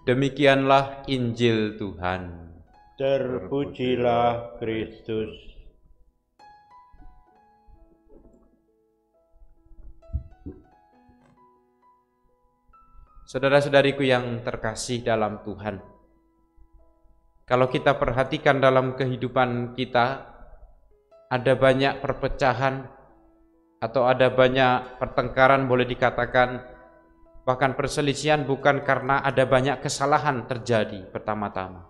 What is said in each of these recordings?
Demikianlah Injil Tuhan. Terpujilah Kristus. Saudara-saudariku yang terkasih dalam Tuhan, kalau kita perhatikan dalam kehidupan kita, ada banyak perpecahan atau ada banyak pertengkaran, boleh dikatakan bahkan perselisihan, bukan karena ada banyak kesalahan terjadi pertama-tama,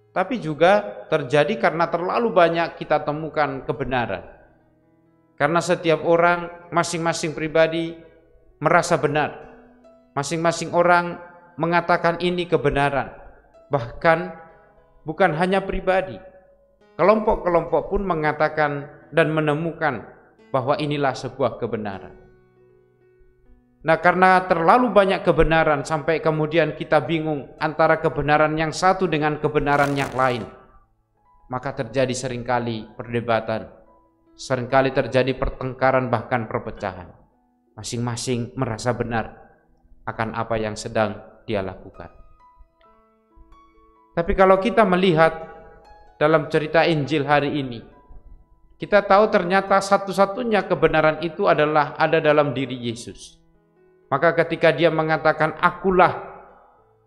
tapi juga terjadi karena terlalu banyak kita temukan kebenaran. Karena setiap orang, masing-masing pribadi merasa benar, masing-masing orang mengatakan ini kebenaran. Bahkan bukan hanya pribadi, kelompok-kelompok pun mengatakan dan menemukan bahwa inilah sebuah kebenaran. Nah, karena terlalu banyak kebenaran sampai kemudian kita bingung antara kebenaran yang satu dengan kebenaran yang lain, maka terjadi seringkali perdebatan, seringkali terjadi pertengkaran, bahkan perpecahan. Masing-masing merasa benar akan apa yang sedang dia lakukan. Tapi kalau kita melihat dalam cerita Injil hari ini, kita tahu ternyata satu-satunya kebenaran itu adalah ada dalam diri Yesus. Maka ketika dia mengatakan, akulah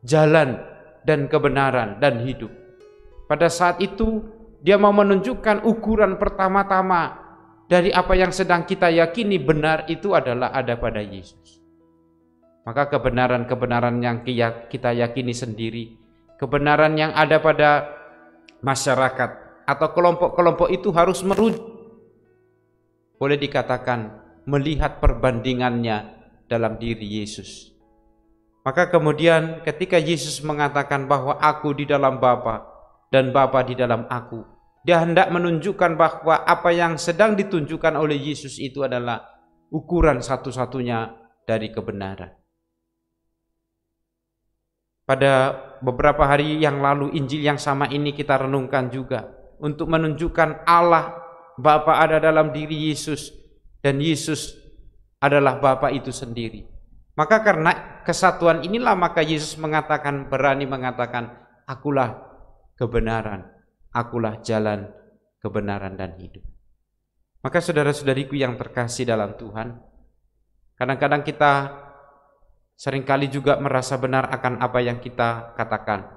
jalan dan kebenaran dan hidup, pada saat itu dia mau menunjukkan ukuran pertama-tama dari apa yang sedang kita yakini benar itu adalah ada pada Yesus. Maka kebenaran-kebenaran yang kita yakini sendiri, kebenaran yang ada pada masyarakat atau kelompok-kelompok itu harus merujuk, boleh dikatakan melihat perbandingannya dalam diri Yesus. Maka kemudian ketika Yesus mengatakan bahwa aku di dalam Bapa dan Bapa di dalam aku, dia hendak menunjukkan bahwa apa yang sedang ditunjukkan oleh Yesus itu adalah ukuran satu-satunya dari kebenaran. Pada beberapa hari yang lalu Injil yang sama ini kita renungkan juga untuk menunjukkan Allah Bapa ada dalam diri Yesus dan Yesus adalah Bapa itu sendiri. Maka karena kesatuan inilah maka Yesus berani mengatakan, akulah kebenaran, akulah jalan, kebenaran dan hidup. Maka saudara-saudariku yang terkasih dalam Tuhan, kadang-kadang kita seringkali juga merasa benar akan apa yang kita katakan,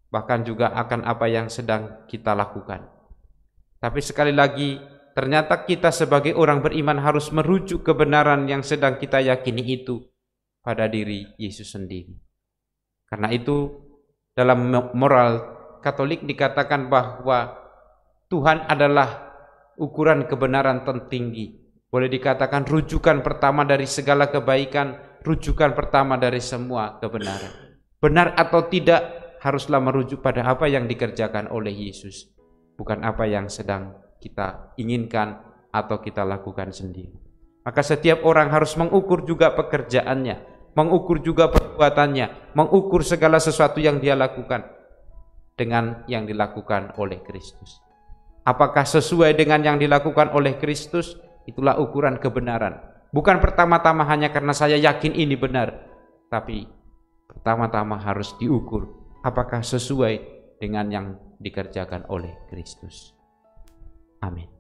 bahkan juga akan apa yang sedang kita lakukan. Tapi sekali lagi, ternyata kita sebagai orang beriman harus merujuk kebenaran yang sedang kita yakini itu pada diri Yesus sendiri. Karena itu dalam moral Katolik dikatakan bahwa Tuhan adalah ukuran kebenaran tertinggi. Boleh dikatakan rujukan pertama dari segala kebaikan, rujukan pertama dari semua kebenaran. Benar atau tidak haruslah merujuk pada apa yang dikerjakan oleh Yesus, bukan apa yang sedang kita inginkan atau kita lakukan sendiri. Maka setiap orang harus mengukur juga pekerjaannya, mengukur juga perbuatannya, mengukur segala sesuatu yang dia lakukan dengan yang dilakukan oleh Kristus. Apakah sesuai dengan yang dilakukan oleh Kristus? Itulah ukuran kebenaran. Bukan pertama-tama hanya karena saya yakin ini benar, tapi pertama-tama harus diukur apakah sesuai dengan yang dikerjakan oleh Kristus. Amin.